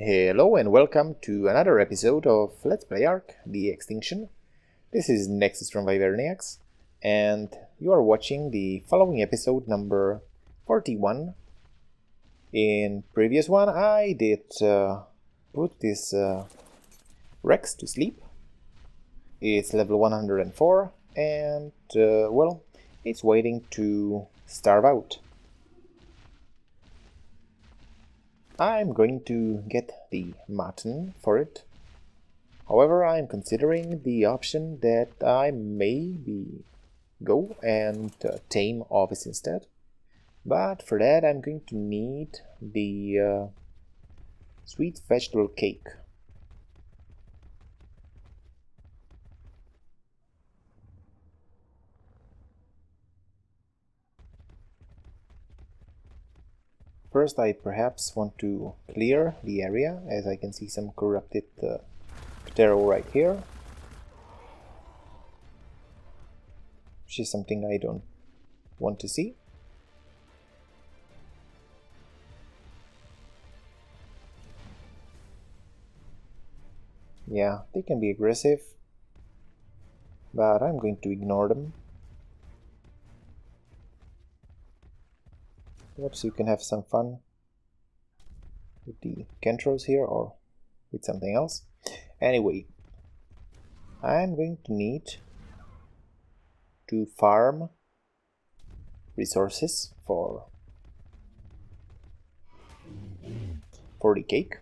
Hello and welcome to another episode of Let's Play Ark, the Extinction. This is Nexus from Viverniacs, and you are watching the following episode number 41. In previous one I did put this Rex to sleep. It's level 104 and well, it's waiting to starve out. I'm going to get the mutton for it. However, I'm considering the option that I maybe go and tame ovis instead. But for that I'm going to need the sweet vegetable cake. First, I perhaps want to clear the area, as I can see some corrupted potato right here, which is something I don't want to see. Yeah, they can be aggressive, but I'm going to ignore them. Perhaps you can have some fun with the Kentros here or with something else. Anyway, I'm going to need to farm resources for the cake,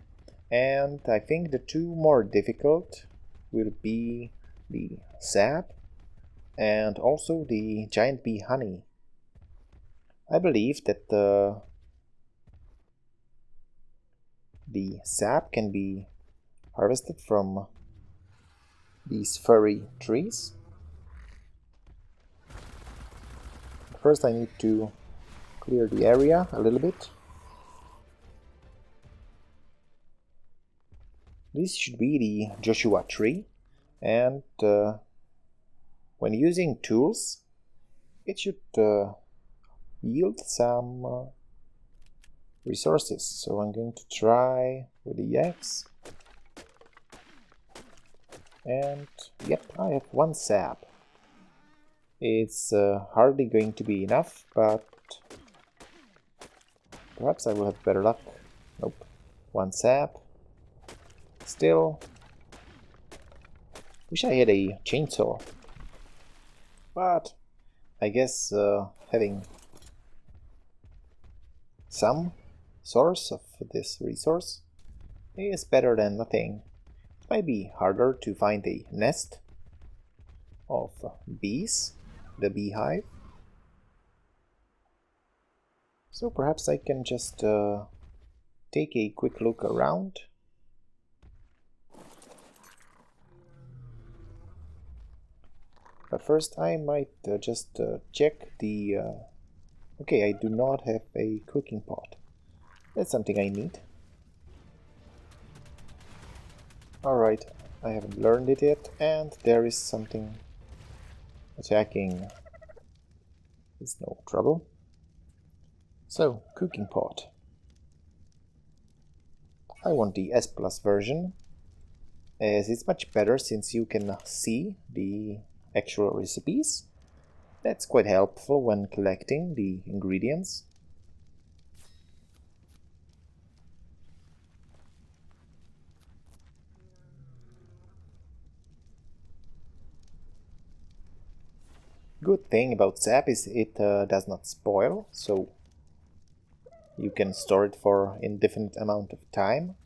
and I think the two more difficult will be the sap and also the giant bee honey. I believe that the sap can be harvested from these furry trees. First I need to clear the area a little bit. This should be the Joshua tree, and when using tools it should yield some resources. So I'm going to try with the axe, and yep, I have one sap. It's hardly going to be enough, but perhaps I will have better luck. Nope, one sap. Still, wish I had a chainsaw, but I guess having some source of this resource is better than nothing. It might be harder to find a nest of bees, the beehive, so perhaps I can just take a quick look around. But first I might just check the okay, I do not have a cooking pot. That's something I need. Alright, I haven't learned it yet, and there is something attacking. It's no trouble. So, cooking pot. I want the S Plus version, as it's much better since you can see the actual recipes. That's quite helpful when collecting the ingredients. Good thing about sap is it does not spoil, so you can store it for indefinite amount of time.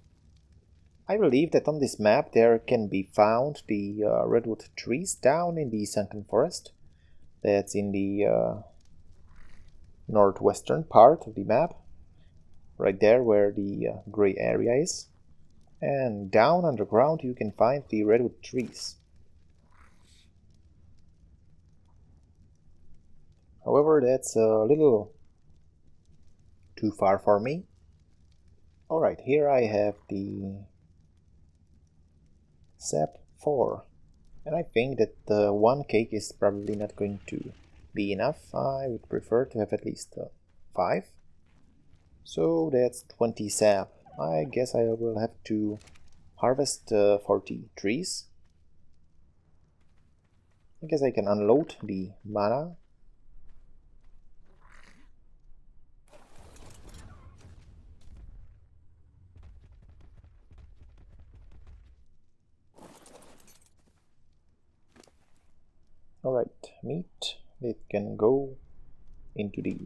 I believe that on this map there can be found the redwood trees down in the sunken forest. That's in the northwestern part of the map, right there where the gray area is. And down underground you can find the redwood trees. However, that's a little too far for me. Alright, here I have the sap 4. And I think that the one cake is probably not going to be enough. I would prefer to have at least 5. So that's 20 sap. I guess I will have to harvest 40 trees. I guess I can unload the mana. Alright, meat. It can go into the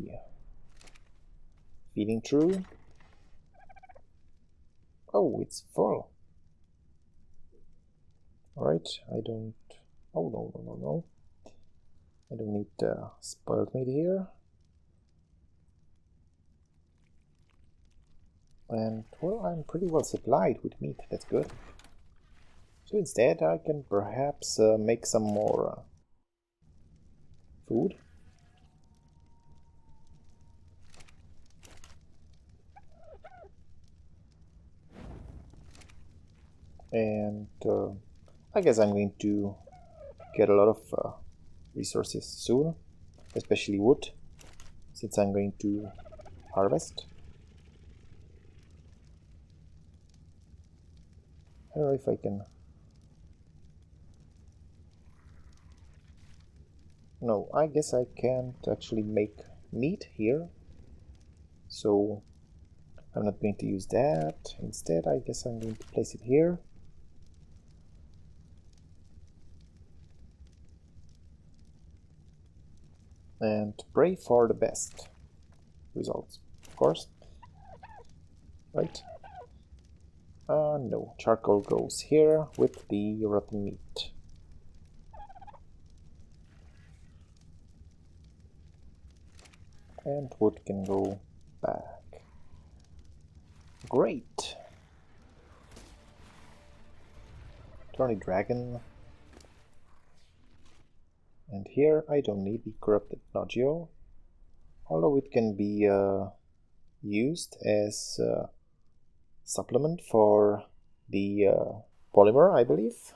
feeding trough. Oh, it's full. Alright, I don't... Oh, no. I don't need spoiled meat here. And, well, I'm pretty well supplied with meat, that's good. So instead I can perhaps make some more food. And I guess I'm going to get a lot of resources soon, especially wood, since I'm going to harvest. I don't know if I can... No, I guess I can't actually make meat here, so I'm not going to use that. Instead, I guess I'm going to place it here. And pray for the best results, of course. Right? No, charcoal goes here with the rotten meat. And wood can go back. Great! Tawny dragon. And here I don't need the corrupted nodule, although it can be used as a supplement for the polymer, I believe.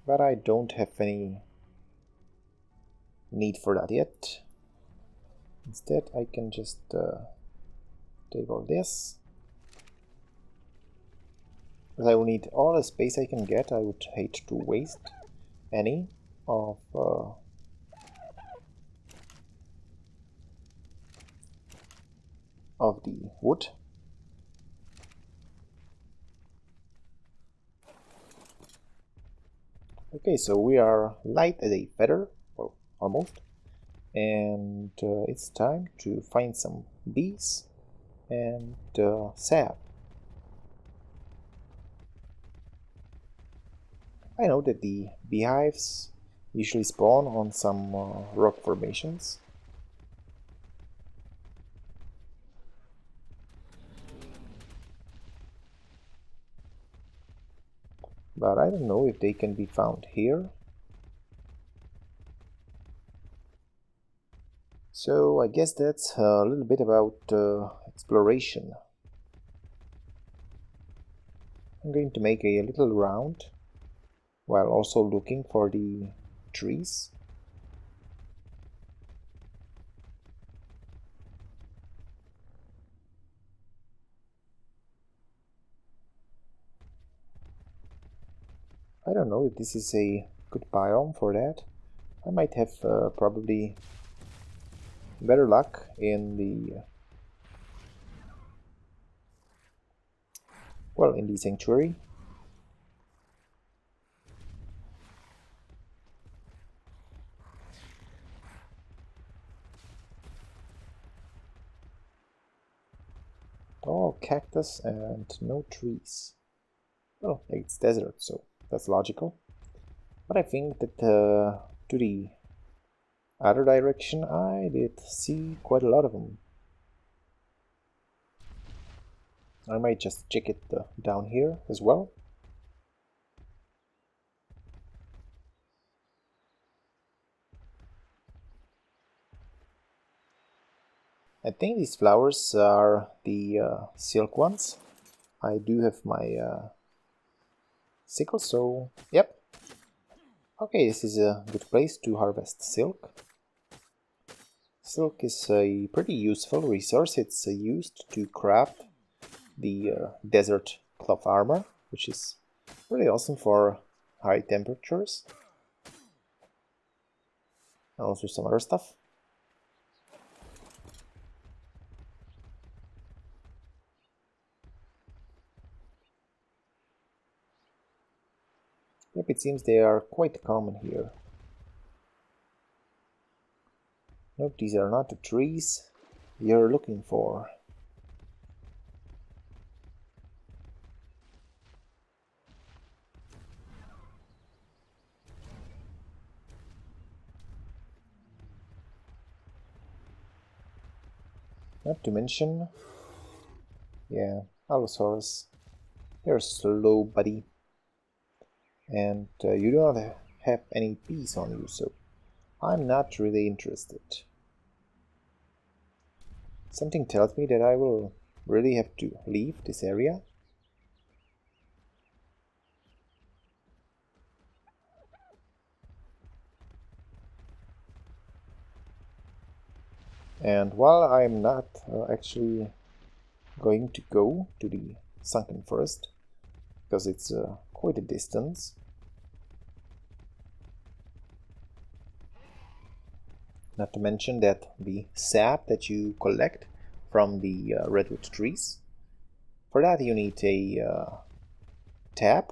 But I don't have any need for that yet. Instead I can just take all this. As I will need all the space I can get, I would hate to waste any of the wood. Okay, so we are light as a feather, well, almost, and it's time to find some bees and sap. I know that the beehives usually spawn on some rock formations. But I don't know if they can be found here. So I guess that's a little bit about exploration. I'm going to make a little round while also looking for the trees. I don't know if this is a good biome for that. I might have probably better luck in the in the sanctuary. Oh, cactus and no trees. Well, it's desert, so that's logical. But I think that to the other direction I did see quite a lot of them. I might just check it down here as well. I think these flowers are the silk ones. I do have my sickle, so yep. Okay, this is a good place to harvest silk. Silk is a pretty useful resource. It's used to craft the desert cloth armor, which is really awesome for high temperatures. And also some other stuff. Yep, it seems they are quite common here. Nope, these are not the trees you're looking for. Not to mention, yeah, Allosaurus, you're slow, buddy. And you do not have any peace on you, so I'm not really interested. Something tells me that I will really have to leave this area. And while I'm not actually going to go to the sunken forest, because it's quite a distance, not to mention that the sap that you collect from the redwood trees, for that you need a tap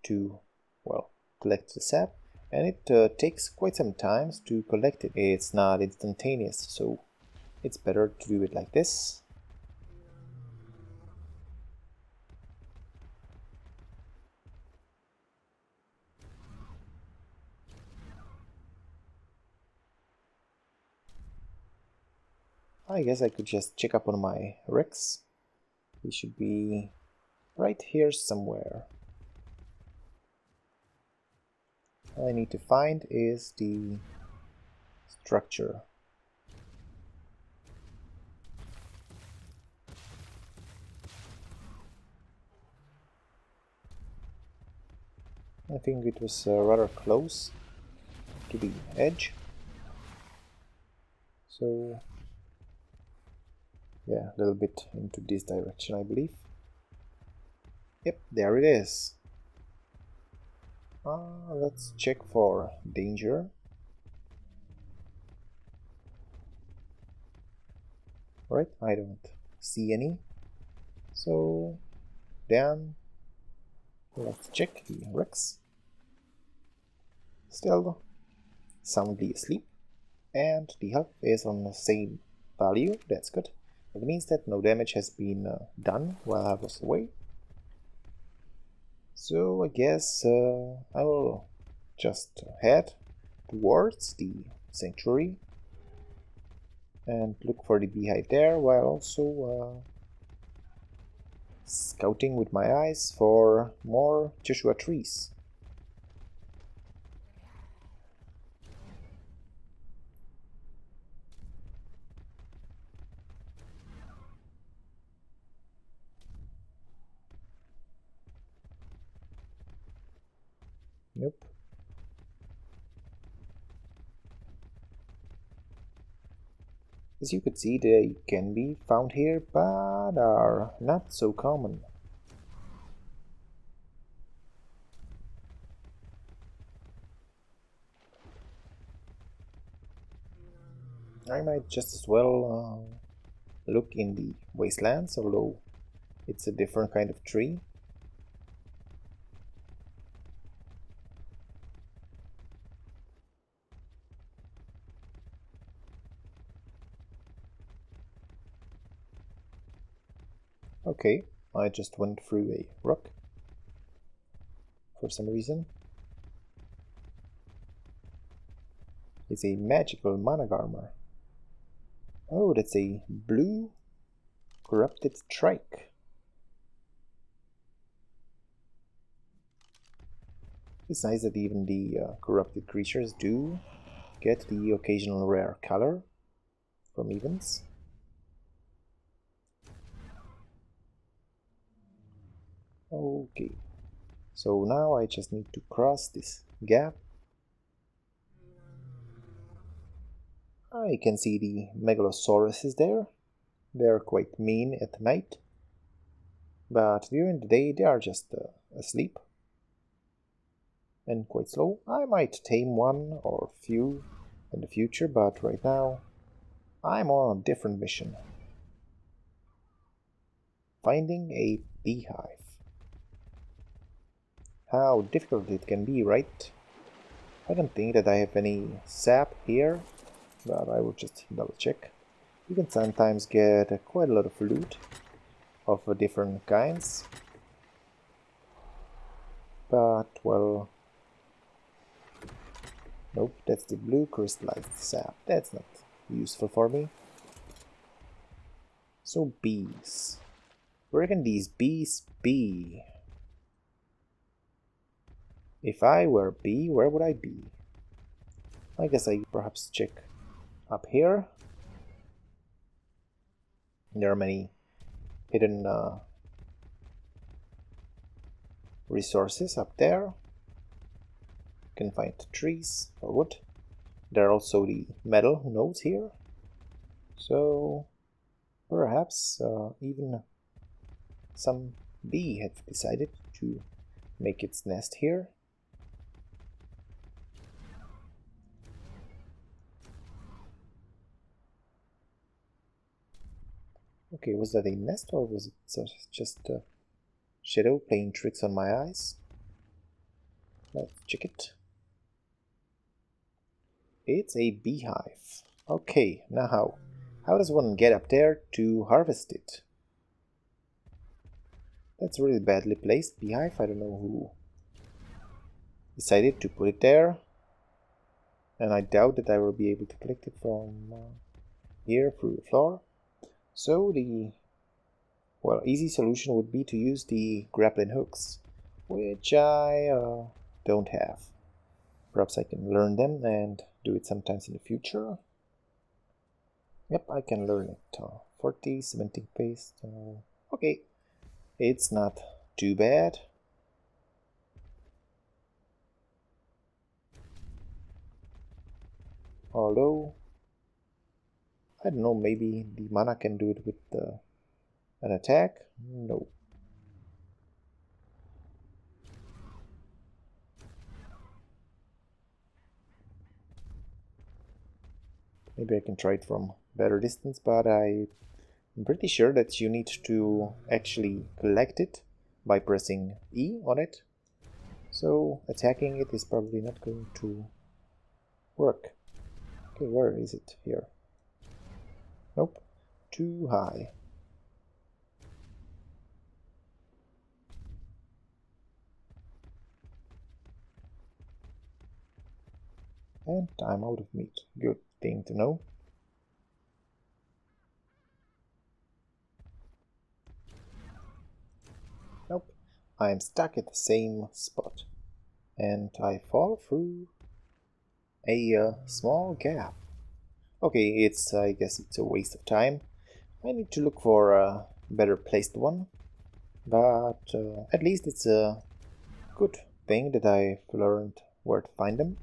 to, well, collect the sap, and it takes quite some time to collect it. It's not instantaneous, so it's better to do it like this. I guess I could just check up on my Rex. He should be right here somewhere. All I need to find is the structure. I think it was rather close to the edge. So, yeah, a little bit into this direction, I believe. Yep, there it is. Let's check for danger. Right, I don't see any. So, then let's check the Rex. Still soundly asleep, and the health is on the same value. That's good. That means that no damage has been done while I was away. So I guess I will just head towards the sanctuary and look for the beehive there, while also scouting with my eyes for more Joshua trees. Nope. As you could see, they can be found here, but are not so common. I might just as well look in the wastelands, although it's a different kind of tree. Okay, I just went through a rock for some reason. It's a magical monarch armor. Oh, that's a blue corrupted trike. It's nice that even the corrupted creatures do get the occasional rare color from events. Okay, so now I just need to cross this gap. I can see the Megalosaurus there. They're quite mean at night, but during the day they are just asleep and quite slow. I might tame one or few in the future, but right now I'm on a different mission. Finding a beehive. How difficult it can be, right? I don't think that I have any sap here, but I will just double check. You can sometimes get quite a lot of loot of different kinds, but well, nope, that's the blue crystallized sap. That's not useful for me. So bees. Where can these bees be? If I were a bee, where would I be? I guess I perhaps check up here. There are many hidden resources up there. You can find trees or wood. There are also the metal nodes here. So perhaps even some bee have decided to make its nest here. Okay, was that a nest or was it just a shadow playing tricks on my eyes? Let's check it. It's a beehive. Okay, now how does one get up there to harvest it? That's really badly placed beehive. I don't know who decided to put it there. And I doubt that I will be able to collect it from here through the floor. So the easy solution would be to use the grappling hooks, which I don't have. Perhaps I can learn them and do it sometimes in the future. Yep, I can learn it. 40 cementing paste. Okay, it's not too bad. Although, I don't know, maybe the mana can do it with an attack? No. Maybe I can try it from better distance, but I'm pretty sure that you need to actually collect it by pressing E on it. So attacking it is probably not going to work. Okay, where is it? Here. Nope. Too high. And I'm out of meat. Good thing to know. Nope. I'm stuck at the same spot. And I fall through a small gap. Okay, I guess it's a waste of time. I need to look for a better placed one. But at least it's a good thing that I've learned where to find them.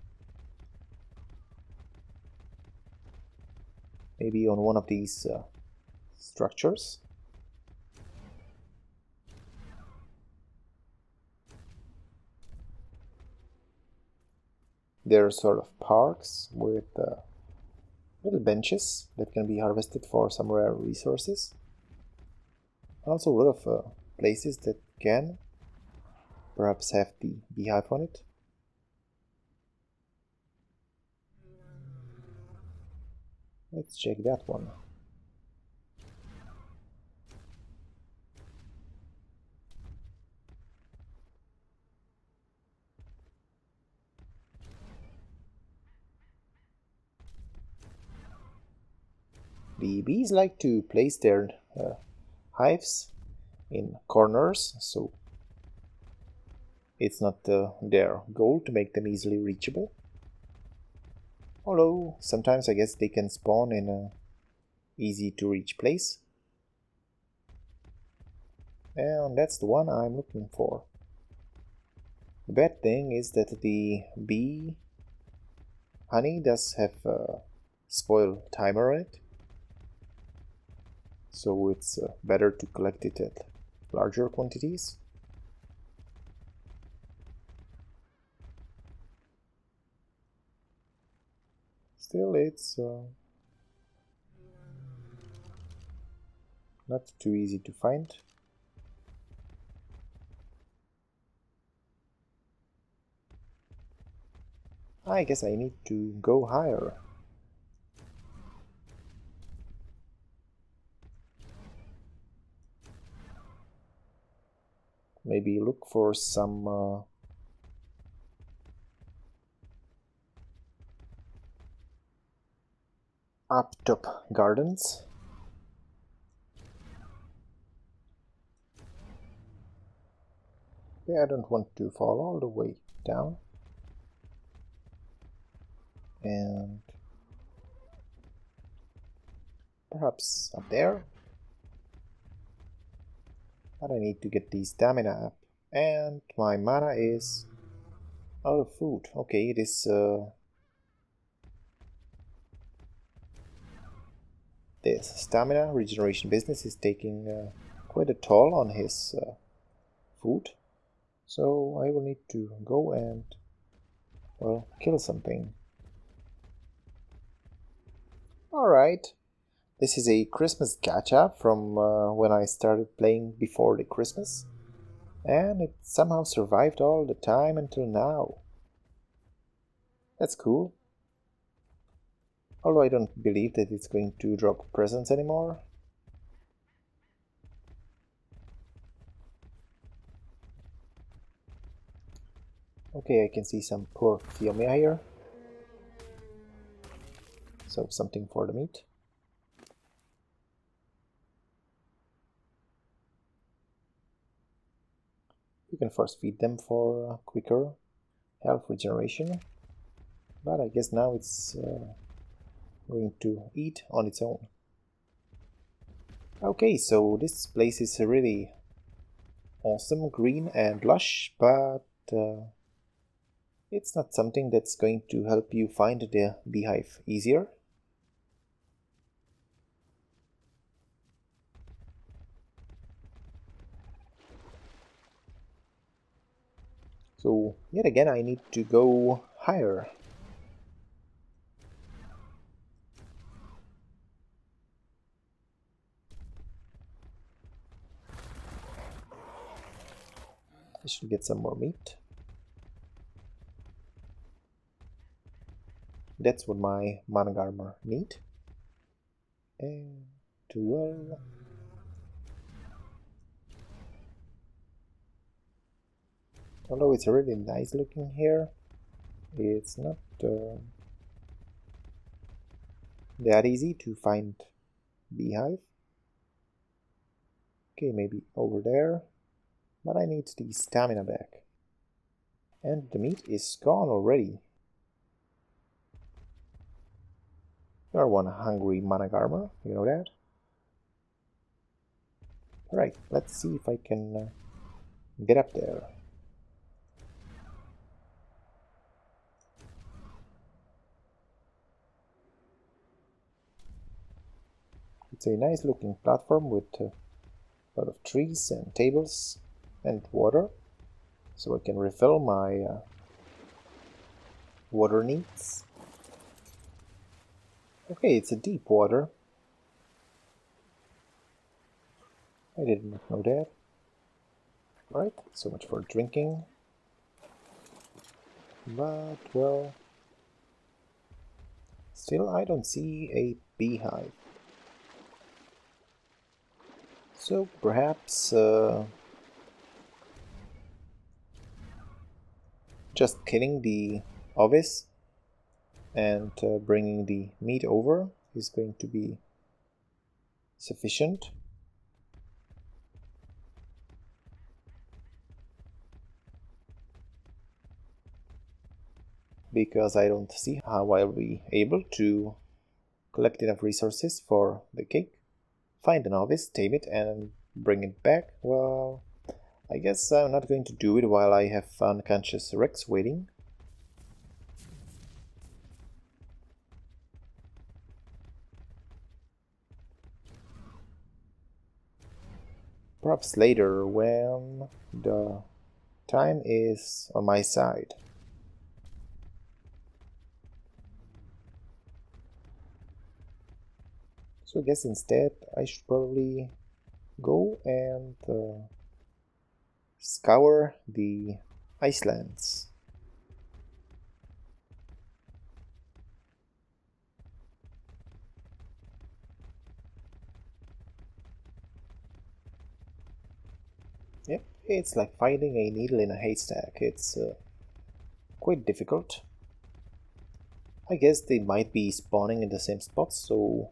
Maybe on one of these structures. There are sort of parks with little benches that can be harvested for some rare resources. Also a lot of places that can perhaps have the beehive on it. Let's check that one. The bees like to place their hives in corners, so it's not their goal to make them easily reachable. Although sometimes I guess they can spawn in a easy to reach place. And that's the one I'm looking for. The bad thing is that the bee honey does have spoil timer on it, so it's better to collect it at larger quantities. Still, it's not too easy to find. I guess I need to go higher. Maybe look for some up top gardens. Yeah, I don't want to fall all the way down. And perhaps up there. But I need to get the stamina up. And my mana is out of food. Okay, this stamina regeneration business is taking quite a toll on his food. So I will need to go and, well, kill something. Alright, this is a Christmas catch-up from when I started playing before the Christmas, and it somehow survived all the time until now. That's cool. Although I don't believe that it's going to drop presents anymore. Okay, I can see some poor Theomia here. So something for the meat. You can first feed them for quicker health regeneration. But I guess now it's going to eat on its own. Okay, so this place is really awesome, green and lush, but it's not something that's going to help you find the beehive easier. So yet again I need to go higher. I should get some more meat. That's what my Managarmer need. And 12. Although it's really nice looking here, it's not that easy to find beehive. Okay, maybe over there, but I need the stamina back. And the meat is gone already. You're one hungry Managarmer, you know that? Alright, let's see if I can get up there. It's a nice looking platform with a lot of trees and tables and water, so I can refill my water needs. Okay, it's a deep water. I did not know that. Right, so much for drinking. But, well, still I don't see a beehive. So perhaps just killing the ovis and bringing the meat over is going to be sufficient. Because I don't see how I'll be able to collect enough resources for the cake, find an ovis, tame it, and bring it back. Well, I guess I'm not going to do it while I have unconscious Rex waiting. Perhaps later when the time is on my side. So I guess instead I should probably go and scour the Icelands. Yep, it's like finding a needle in a haystack. It's quite difficult. I guess they might be spawning in the same spots, so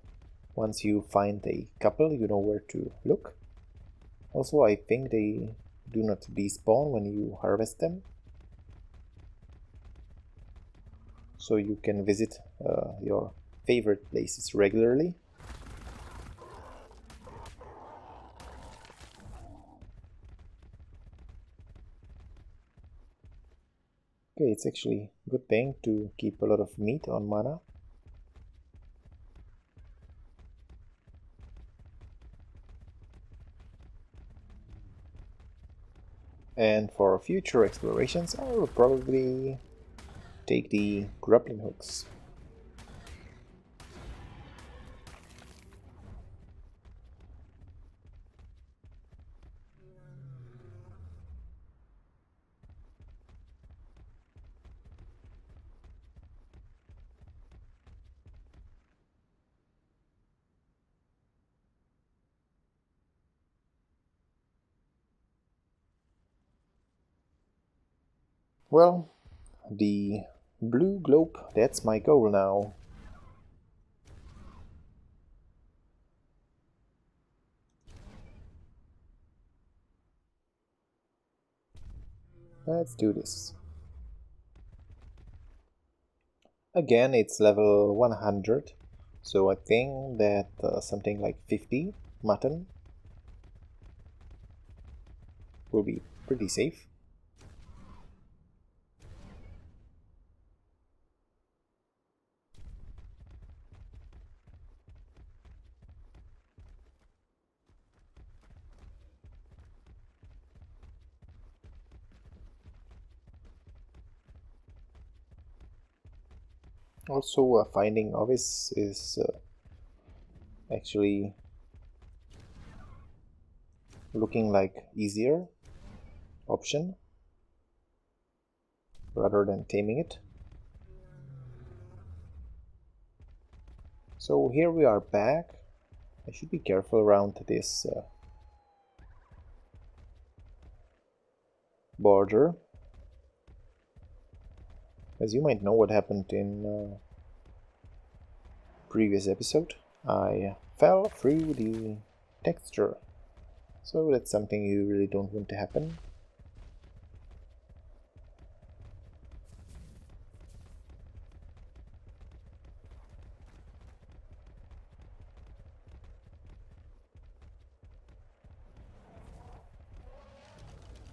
once you find a couple, you know where to look. Also, I think they do not despawn when you harvest them. So you can visit your favorite places regularly. Okay, it's actually a good thing to keep a lot of meat on mana. And for future explorations, I will probably take the grappling hooks. Well, the blue globe, that's my goal now. Let's do this. Again, it's level 100, so I think that something like 50 mutton will be pretty safe. Also, finding ovis is actually looking like easier option rather than taming it. So here we are back. I should be careful around this border. As you might know what happened in previous episode, I fell through the texture. So that's something you really don't want to happen.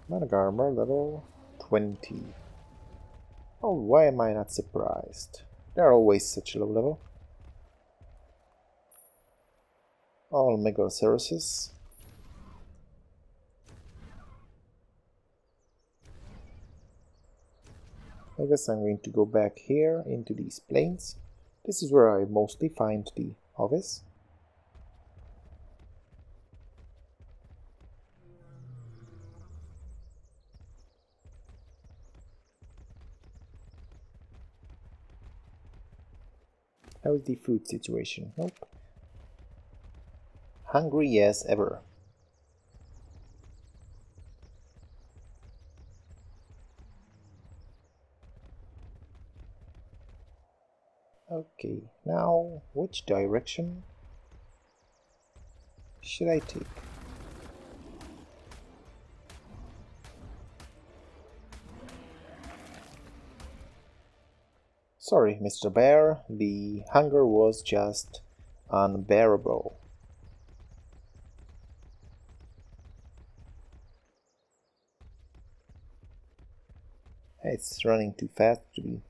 Magic armor level 20. Oh, why am I not surprised? They're always such low level. All Megaceroses. I guess I'm going to go back here into these plains. This is where I mostly find the ovis. How is the food situation? Nope. Hungry as ever. Okay, now which direction should I take? Sorry, Mr. Bear, the hunger was just unbearable. It's running too fast to be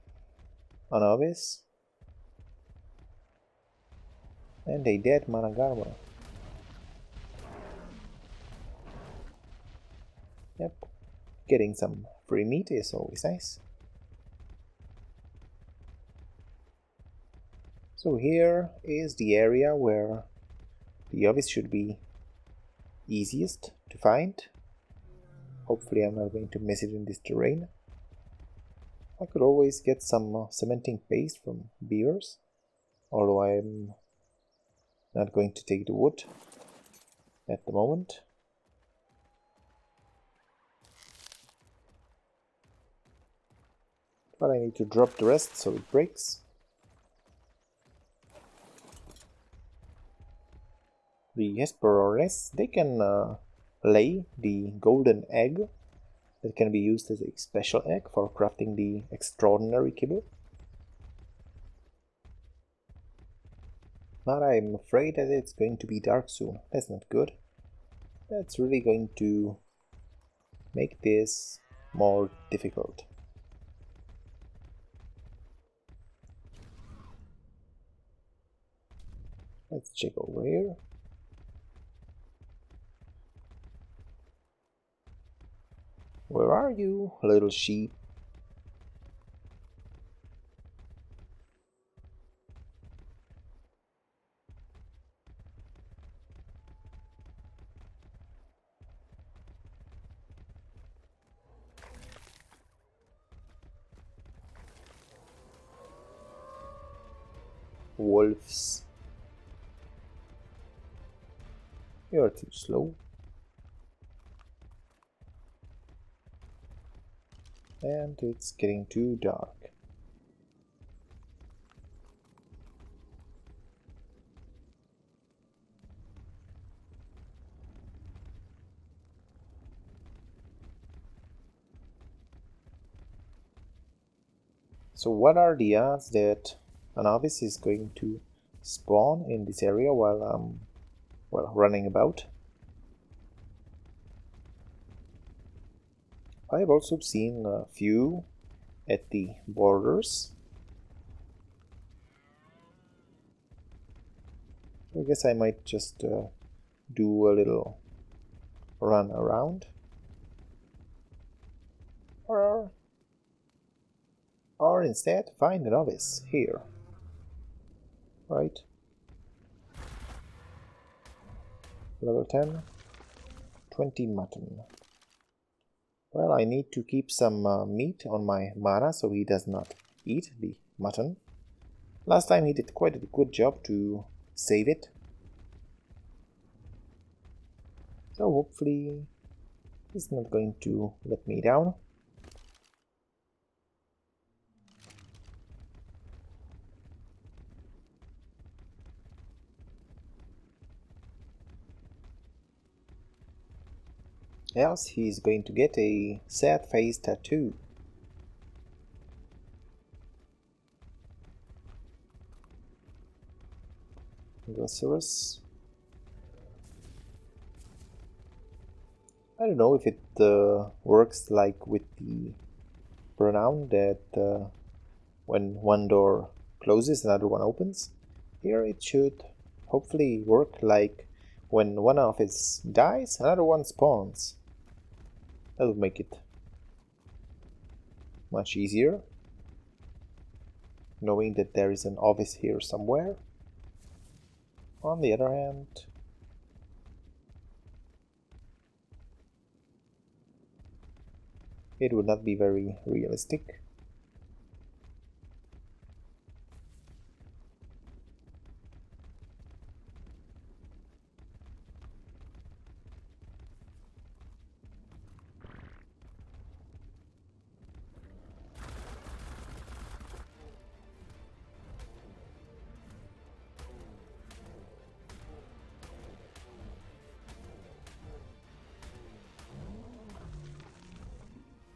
an ovis. And a dead Managarma. Getting some free meat is always nice. So here is the area where the ovis should be easiest to find. Hopefully I'm not going to miss it in this terrain. I could always get some cementing paste from beavers, although I'm not going to take the wood at the moment. But I need to drop the rest so it breaks. The Hesperones, they can lay the golden egg that can be used as a special egg for crafting the extraordinary kibble. But I'm afraid that it's going to be dark soon. That's not good. That's really going to make this more difficult. Let's check over here. Where are you, little sheep? Wolves. You're too slow. And it's getting too dark. So what are the odds that an ovis is going to spawn in this area while I'm running about? I've also seen a few at the borders. I guess I might just do a little run around. Or instead find an ovis here. Right. Level 10. 20 mutton. Well, I need to keep some meat on my mana so he does not eat the mutton. Last time he did quite a good job to save it. So hopefully he's not going to let me down. Else he's going to get a sad face tattoo. Glossaurus. I don't know if it works like with the pronoun that when one door closes, another one opens. Here it should hopefully work like when one of it dies, another one spawns. That would make it much easier, knowing that there is an ovis here somewhere. On the other hand, it would not be very realistic.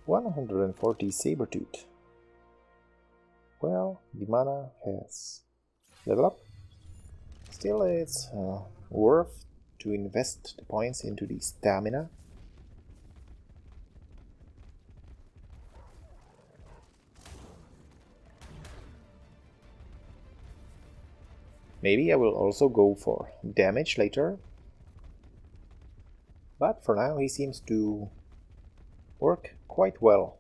$140 Sabertooth. Well, the mana has leveled up. Still, it's worth to invest the points into the stamina. Maybe I will also go for damage later. But for now he seems to work quite well.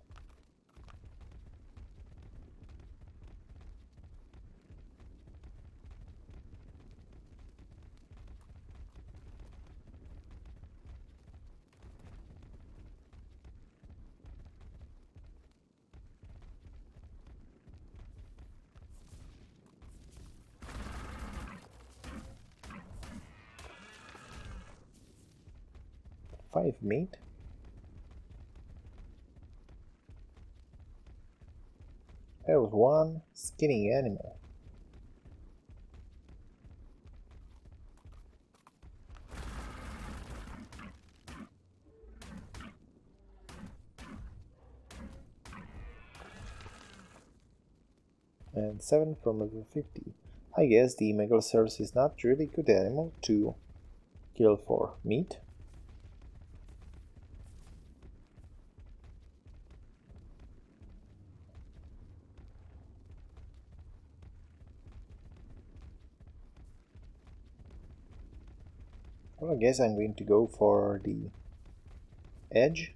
Five meat. There was one skinny animal. And 7 from level 50. I guess the Megalosaurus is not really good animal to kill for meat. Well, I guess I'm going to go for the edge.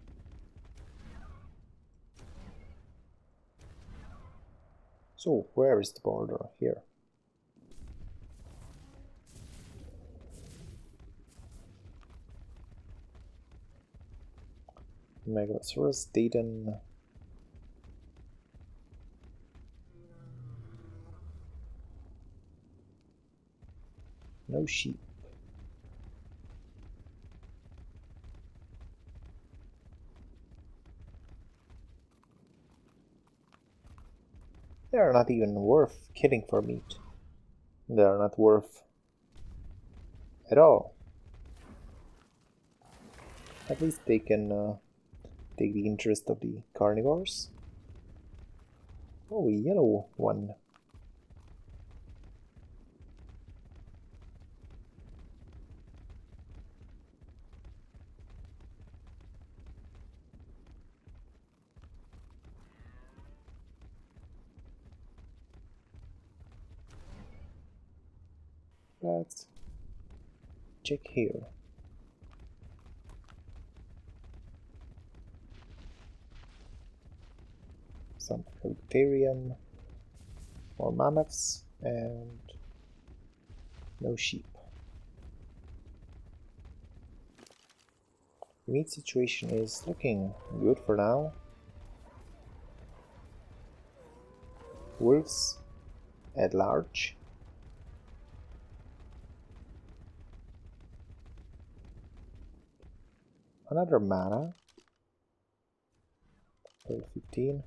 So, where is the border? Here. Megalosaurus, Dayton. No sheep. They are not even worth killing for meat. They are not worth at all. At least they can take the interest of the carnivores. Oh, a yellow one. Let's check here. Some Helicopterium, more mammoths, and no sheep. The meat situation is looking good for now. Wolves at large. Another mana. Level 15.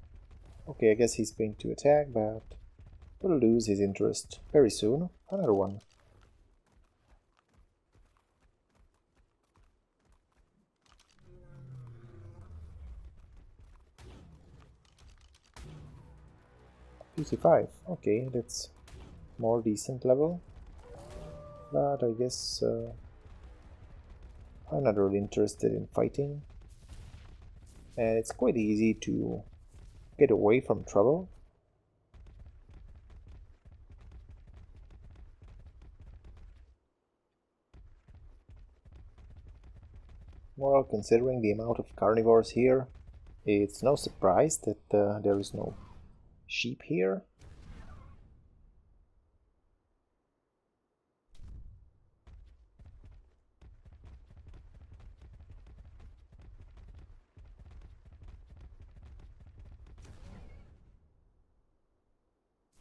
Okay, I guess he's going to attack, but will lose his interest very soon. Another one. $55. Okay, that's more decent level. But I guess I'm not really interested in fighting. And it's quite easy to get away from trouble. Well, considering the amount of carnivores here, it's no surprise that there is no sheep here.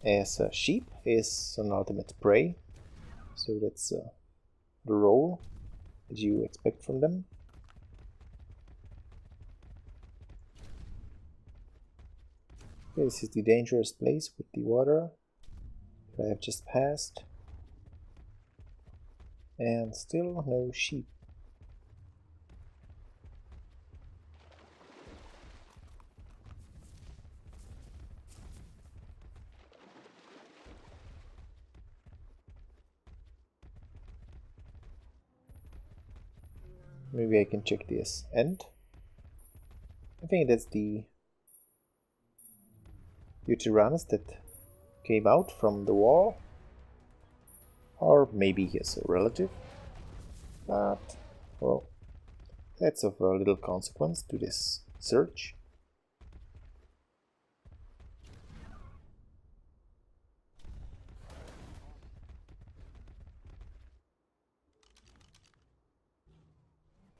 As a sheep is an ultimate prey, so that's the role that you expect from them. Okay, this is the dangerous place with the water that I have just passed, and still no sheep. Maybe I can check this end. I think that's the Tyrannus that came out from the wall. Or maybe he has a relative. But, well, that's of little consequence to this search.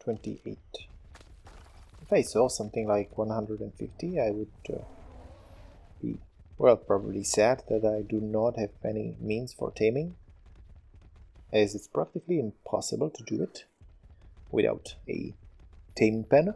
28. If I saw something like 150, I would be, well, probably sad that I do not have any means for taming, as it's practically impossible to do it without a tame pen.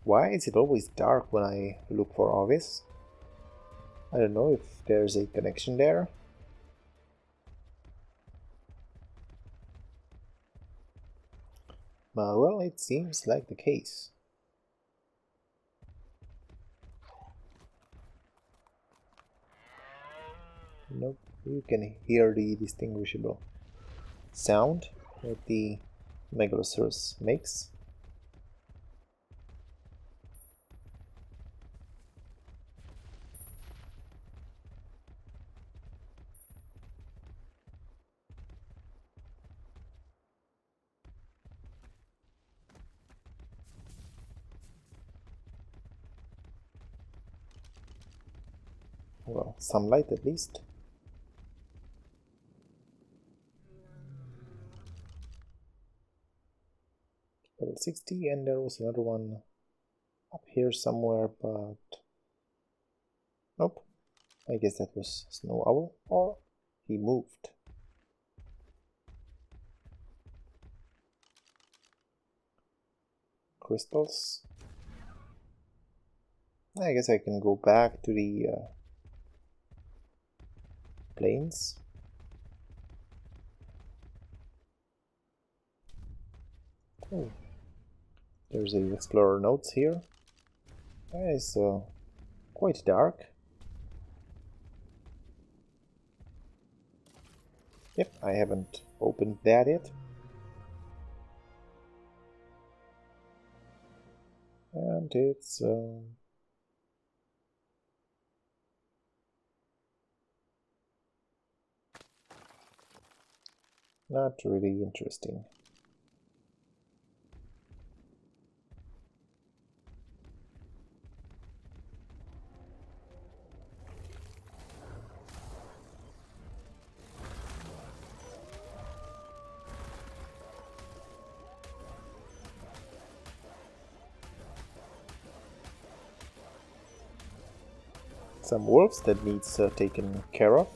Why is it always dark when I look for ovis? I don't know if there's a connection there. Well, it seems like the case. Nope, you can hear the distinguishable sound that the Megalosaurus makes. Well, sunlight at least. Level 60, and there was another one up here somewhere, but nope. I guess that was Snow Owl, or he moved. Crystals. I guess I can go back to the plains. Oh, there's a explorer notes here. It's quite dark. Yep, I haven't opened that yet. And it's not really interesting. Some wolves that needs taken care of.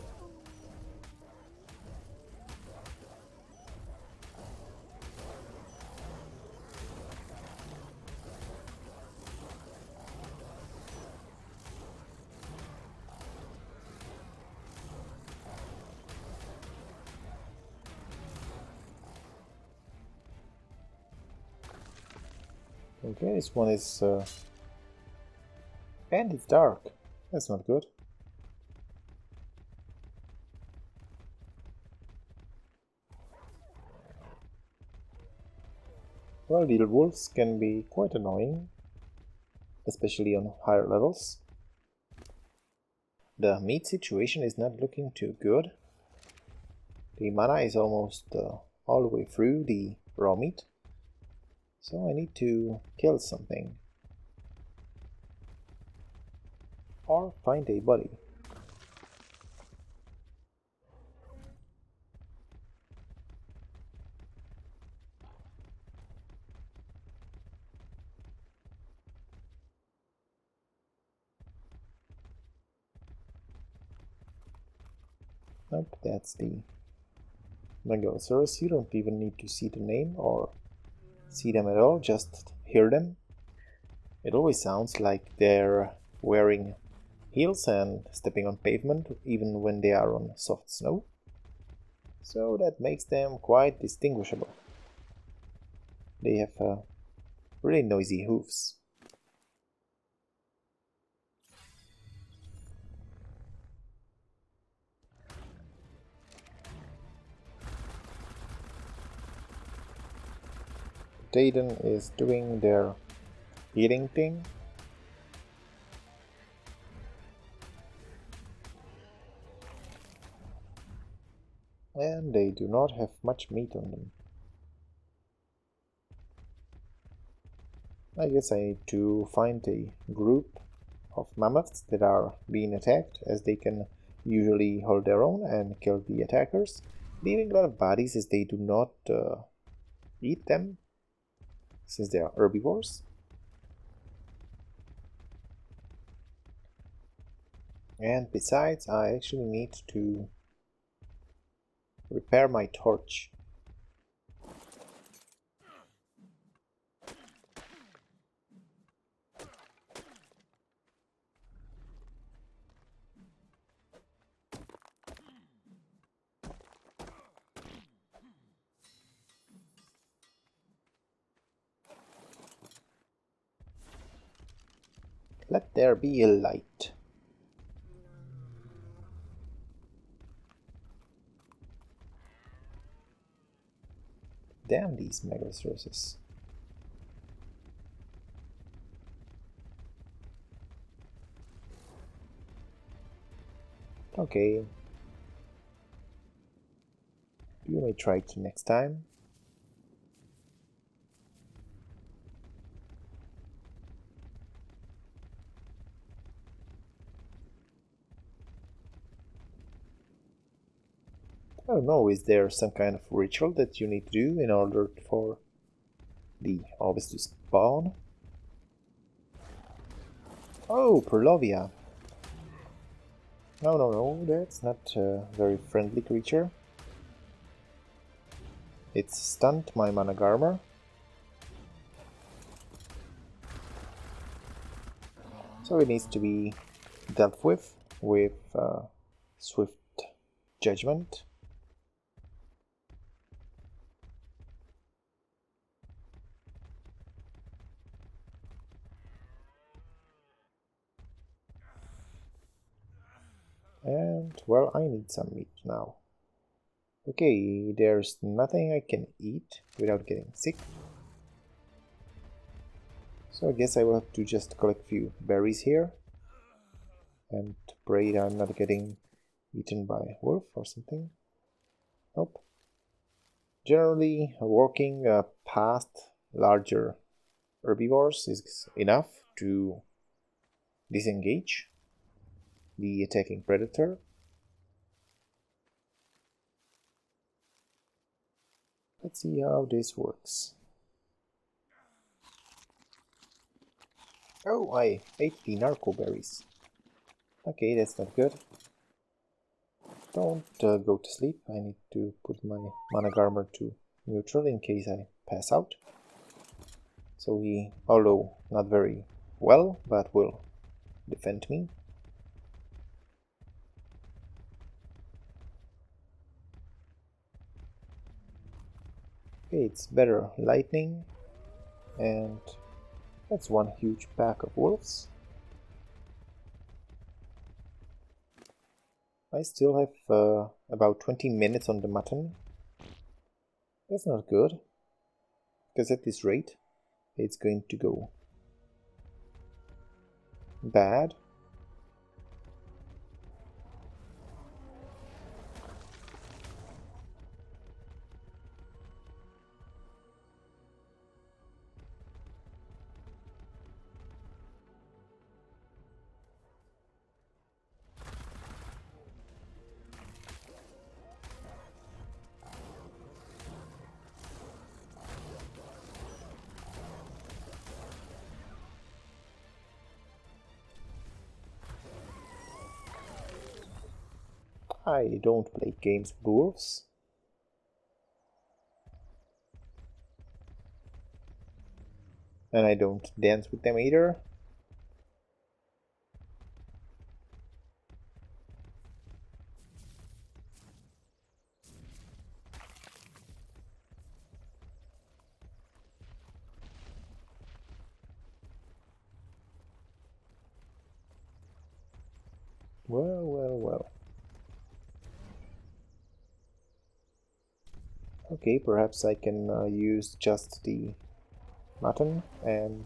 Okay, this one is and it's dark. That's not good. Well, little wolves can be quite annoying, especially on higher levels. The meat situation is not looking too good. The mana is almost all the way through the raw meat, so I need to kill something. Or find a body. Nope, that's the Megalosaurus. You don't even need to see the name or see them at all, just hear them. It always sounds like they're wearing heels and stepping on pavement even when they are on soft snow. So that makes them quite distinguishable. They have really noisy hooves. Dayton is doing their eating thing. and they do not have much meat on them. I guess I need to find a group of mammoths that are being attacked, as they can usually hold their own and kill the attackers, leaving a lot of bodies as they do not eat them, since they are herbivores. And besides, I actually need to repair my torch. Let there be a light. Damn these megalosauruses. Okay. You may try it next time. I don't know, is there some kind of ritual that you need to do in order for the ovis to spawn? Oh, Perlovia. No, that's not a very friendly creature. It's stunned my Managarmr. So it needs to be dealt with swift judgment. And, well, I need some meat now. Okay, there's nothing I can eat without getting sick. So I guess I will have to just collect a few berries here. And pray that I'm not getting eaten by a wolf or something. Nope. Generally, walking past larger herbivores is enough to disengage the attacking predator. Let's see how this works. Oh, I ate the narco berries. Okay, that's not good. Don't go to sleep. I need to put my Managarmr to neutral in case I pass out. So he, although not very well, but will defend me. Okay, it's better lightning, and that's one huge pack of wolves. I still have about 20 minutes on the mutton. That's not good, because at this rate, it's going to go bad. I don't play games with wolves. And I don't dance with them either. Well. Okay, perhaps I can use just the mutton and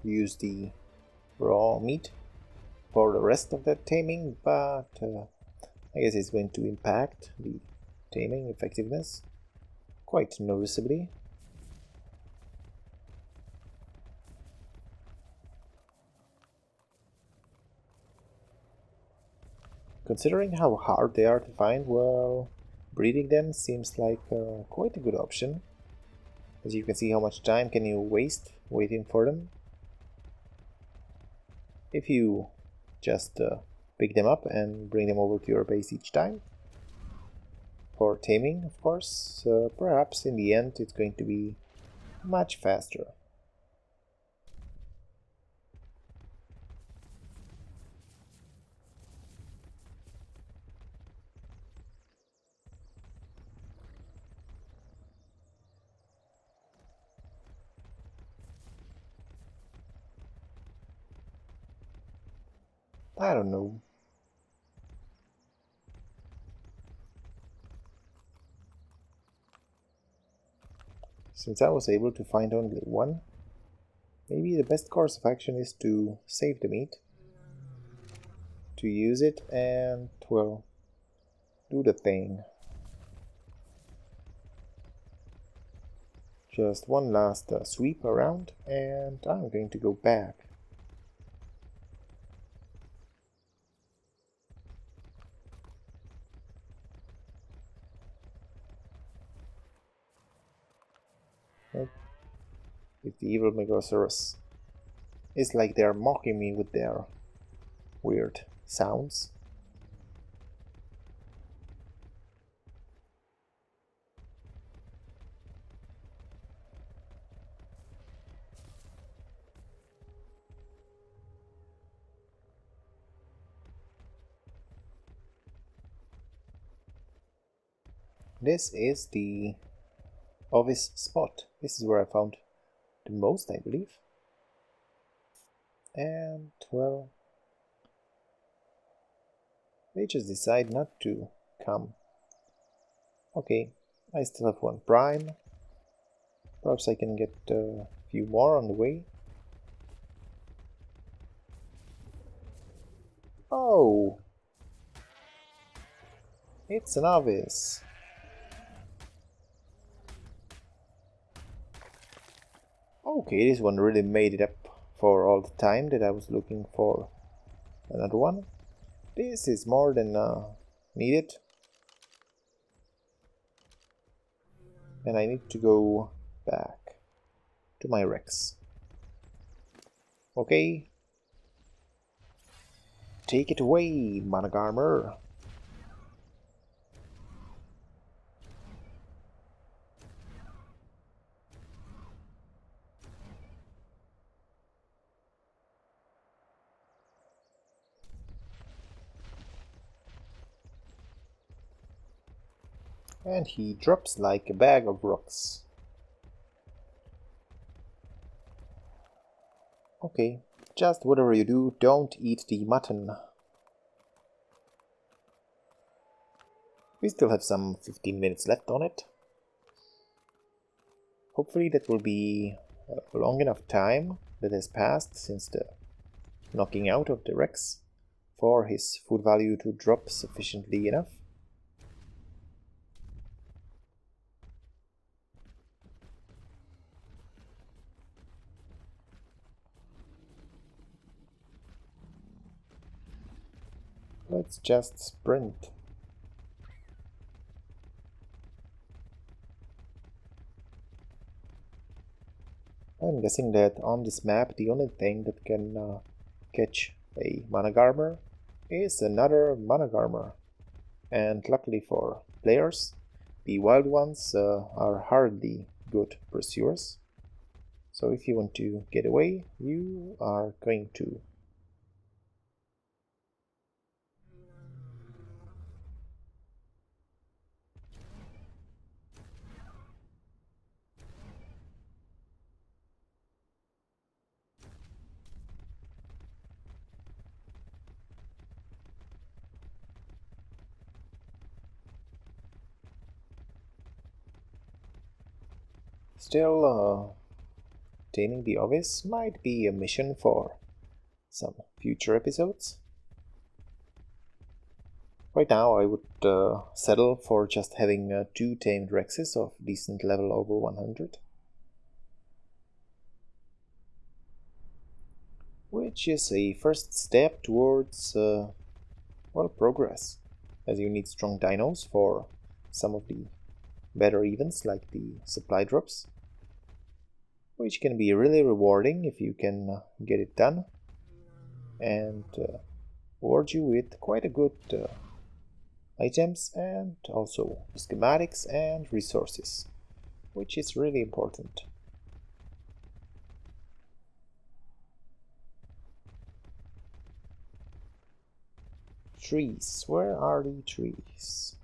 use the raw meat for the rest of the taming, but I guess it's going to impact the taming effectiveness quite noticeably. Considering how hard they are to find, well, breeding them seems like quite a good option. As you can see, how much time can you waste waiting for them? If you just pick them up and bring them over to your base each time. For taming, of course, perhaps in the end it's going to be much faster. I don't know. Since I was able to find only one, maybe the best course of action is to save the meat, to use it and, well, do the thing. Just one last sweep around and I'm going to go back. It's the evil Megasaurus. It's like they're mocking me with their weird sounds. This is the ovis spot. This is where I found the most, I believe. And, well, they just decide not to come. Okay, I still have one prime. Perhaps I can get a few more on the way. Oh! It's an ovis. Okay, this one really made it up for all the time that I was looking for another one. This is more than needed. And I need to go back to my Rex. Okay. Take it away, Monogarmer. And he drops like a bag of rocks. Okay, just whatever you do, don't eat the mutton. We still have some 15 minutes left on it. Hopefully that will be a long enough time that has passed since the knocking out of the Rex for his food value to drop sufficiently enough. Let's just sprint. I'm guessing that on this map the only thing that can catch a Monogarmer is another Monogarmer. And luckily for players, the wild ones are hardly good pursuers. So if you want to get away, you are going to. Still taming the ovis might be a mission for some future episodes. Right now I would settle for just having 2 tamed Rexes of decent level over 100. Which is a first step towards, well, progress, as you need strong dinos for some of the better events like the supply drops, which can be really rewarding if you can get it done and reward you with quite a good items and also schematics and resources, which is really important. Trees, where are the trees?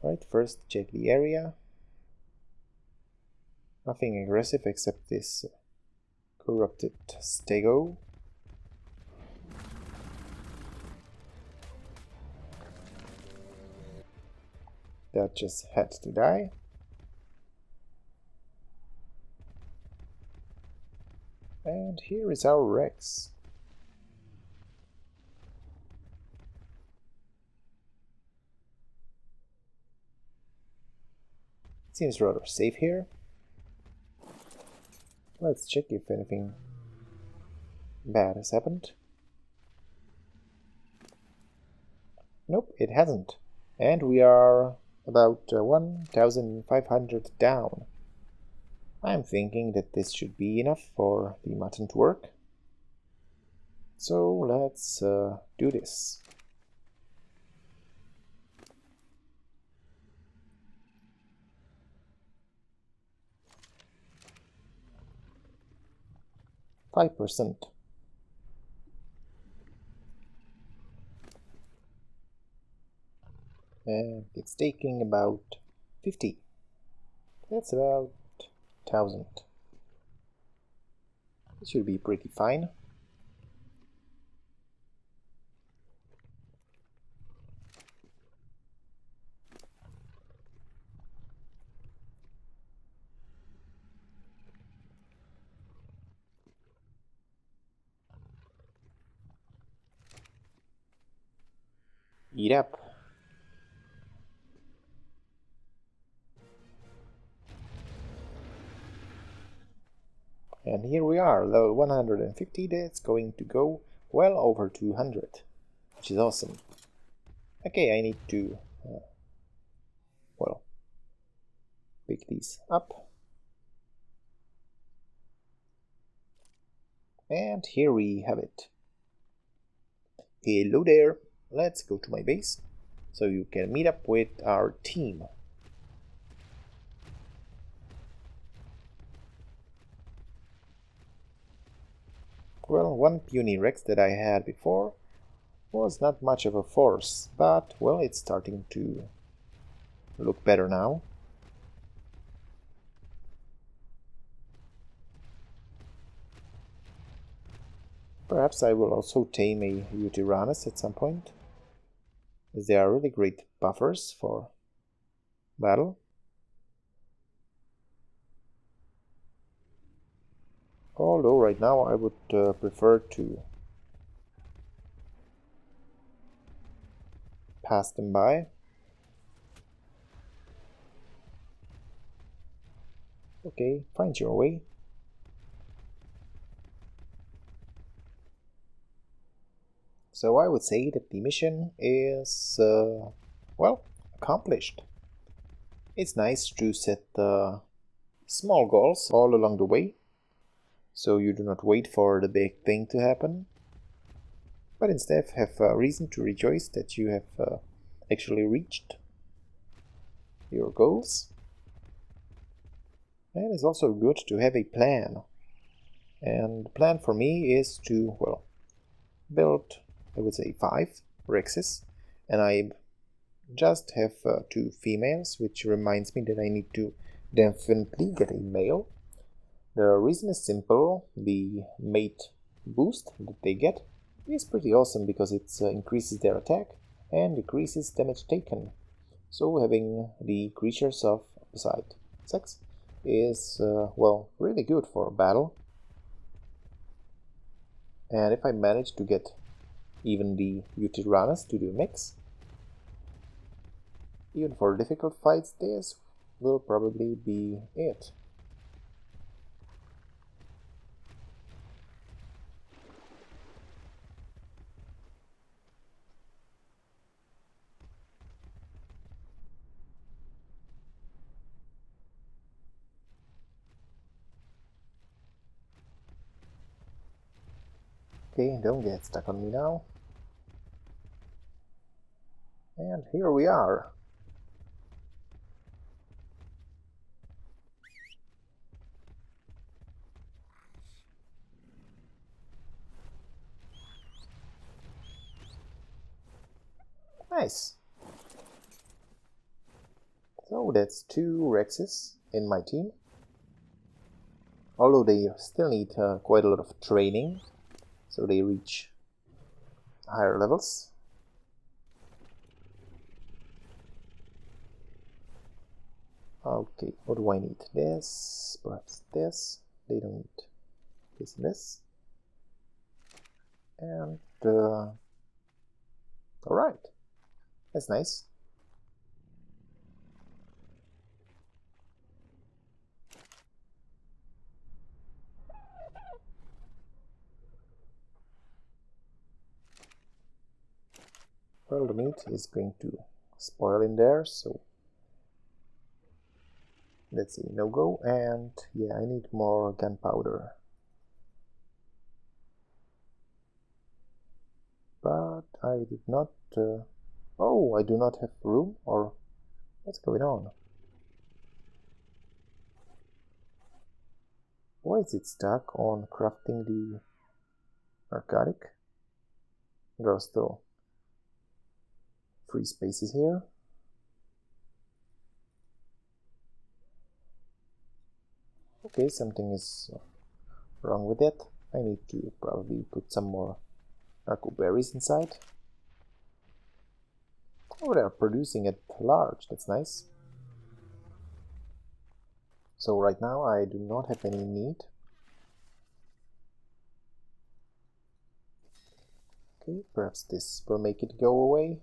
Right, first check the area. Nothing aggressive except this corrupted stego. That just had to die. And here is our Rex. It seems rather safe here. Let's check if anything bad has happened. Nope, it hasn't. And we are about 1,500 down. I'm thinking that this should be enough for the mutton to work. So let's do this. %. And it's taking about 50. That's about 1,000. It should be pretty fine. Eat up. And here we are, level 150, that's going to go well over 200, which is awesome. Okay, I need to, well, pick these up. And here we have it. Hello there, let's go to my base, so you can meet up with our team. Well, one puny Rex that I had before was not much of a force, but, well, it's starting to look better now. Perhaps I will also tame a Uranus at some point, as they are really great buffers for battle. Although right now I would prefer to pass them by. Okay, find your way. So I would say that the mission is, well, accomplished. It's nice to set small goals all along the way, so you do not wait for the big thing to happen, but instead have a reason to rejoice that you have actually reached your goals. And it's also good to have a plan. And the plan for me is to, well, build, I would say, 5 Rexes, and I just have 2 females, which reminds me that I need to definitely get a male. The reason is simple. The mate boost that they get is pretty awesome because it increases their attack and decreases damage taken. So having the creatures of opposite sex is, well, really good for battle. And if I manage to get even the Utyranus to the mix, even for difficult fights, this will probably be it. Okay, don't get stuck on me now. And here we are. Nice. So that's 2 Rexes in my team. Although they still need quite a lot of training, so they reach higher levels. Okay, what do I need? This, perhaps this. They don't need this and this. And alright, that's nice. Well, the meat is going to spoil in there, so let's see, no go. And yeah, I need more gunpowder. But I did not... oh, I do not have room, or what's going on? Why is it stuck on crafting the narcotic? There are still 3 spaces here. Okay, something is wrong with it. I need to probably put some more narco berries inside. Oh, they're producing at large, that's nice. So right now I do not have any need. Okay, perhaps this will make it go away.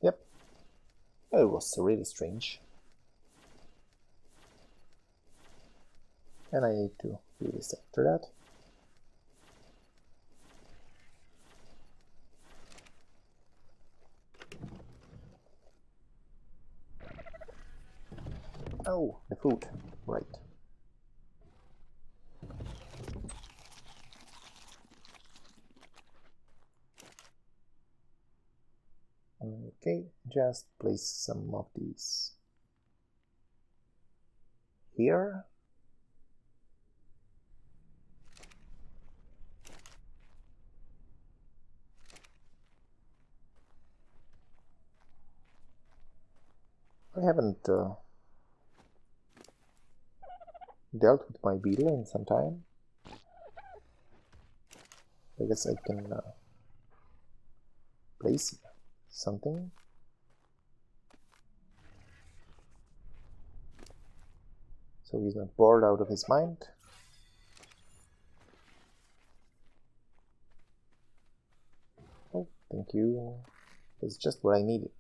Yep, it was really strange. And I need to do this after that. Oh, the food, right. Okay, just place some of these here. I haven't dealt with my beetle in some time. I guess I can place something. So he's not bored out of his mind. Oh, thank you. It's just what I needed.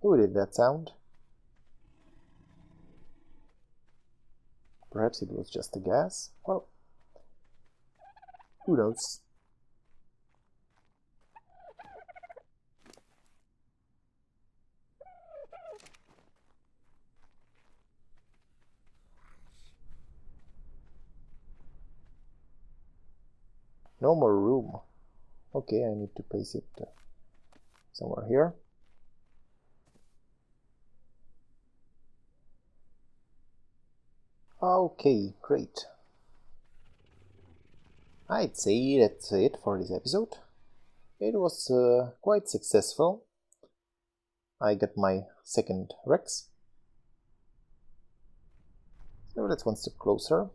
Who did that sound? Perhaps it was just a gas? Well, who knows? No more room. Okay, I need to place it somewhere here. Okay, great. I'd say that's it for this episode. It was quite successful. I got my second Rex, that's one step closer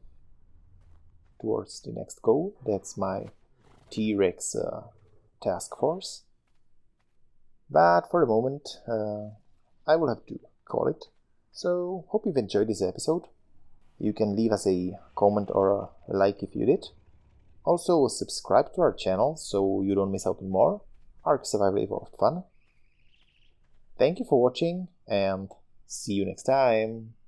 towards the next goal. That's my T-Rex task force. But for the moment, I will have to call it. So, hope you've enjoyed this episode. You can leave us a comment or a like if you did. Also, subscribe to our channel so you don't miss out on more Ark Survival Evolved fun. Thank you for watching, and see you next time!